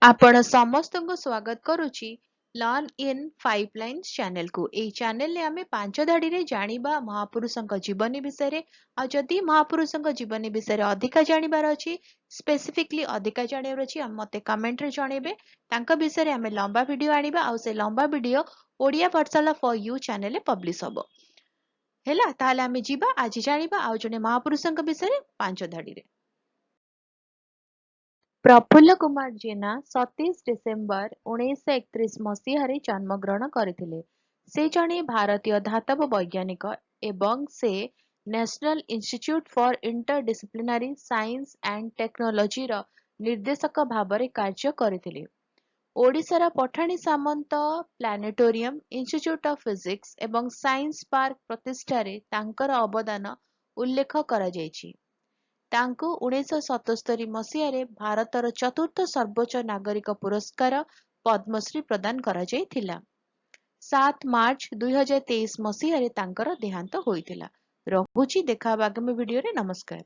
आपण ସମସ୍ତଙ୍କୁ ସ୍ୱାଗତ କରୁଛି ଲର୍ନ ଇନ୍ 5 ଲାଇନ୍ସ ଚ୍ୟାନେଲକୁ। ଏହି ଚ୍ୟାନେଲରେ ଆମେ 5 ଧାଡ଼ିରେ ଜାଣିବା ମହାପୁରୁଷଙ୍କ ଜୀବନୀ ବିଷୟରେ। ଆଉ ଯଦି ମହାପୁରୁଷଙ୍କ ଜୀବନୀ ବିଷୟରେ ଅଧିକା ଜାଣିବାର ଅଛି, ସ୍ପେସିଫିକଲି ଅଧିକା ଜାଣିବାର ଅଛି, ମୋତେ କମେଣ୍ଟରେ ଜଣେଇବେ। ତାଙ୍କ ବିଷୟରେ ଆମେ ଲମ୍ବା ଭିଡ଼ିଓ ଆଣିବା ଆଉ ସେ ଲମ୍ବା video Odia Pathshala for you ଚ୍ୟାନେଲରେ ପବ୍ଲିଶ ହେବ। ହେଲା, ତାହେଲେ ଆମେ ଯିବା ଆଜି ଜାଣିବା ଆଉ ଜଣେ ମହାପୁରୁଷଙ୍କ ବିଷୟରେ 5 ଧାଡ଼ିରେ। ପ୍ରଫୁଲ୍ଲ କୁମାର ଜେନା 27 ଡିସେମ୍ବର 1931 ମସିହାରେ ଜନ୍ମଗ୍ରହଣ କରିଥିଲେ। ସେ ଜଣେ ଭାରତୀୟ ଧାତବ ବୈଜ୍ଞାନିକ ଏବଂ ସେ national institute for interdisciplinary science and ଟେକ୍ନୋଲୋଜିର ନିର୍ଦ୍ଦେଶକ ଭାବରେ କାର୍ଯ୍ୟ କରିଥିଲେ। ଓଡ଼ିଶାର Pathani Samanta planetarium, institute of physics ଏବଂ ସାଇନ୍ସ ପାର୍କ ପ୍ରତିଷ୍ଠାରେ ତାଙ୍କର ଅବଦାନ ଉଲ୍ଲେଖ କରାଯାଇଛି। ତାଙ୍କୁ 1977 ମସିହାରେ ଭାରତର ଚତୁର୍ଥ ସର୍ବୋଚ୍ଚ ନାଗରିକ ପୁରସ୍କାର ପଦ୍ମଶ୍ରୀ ପ୍ରଦାନ କରାଯାଇଥିଲା। 7 ମାର୍ଚ୍ଚ 2023 ମସିହାରେ ତାଙ୍କର ଦେହାନ୍ତ ହୋଇଥିଲା। ରହୁଛି, ଦେଖା ହେବା ଆଗାମୀ ଭିଡ଼ିଓରେ। ନମସ୍କାର।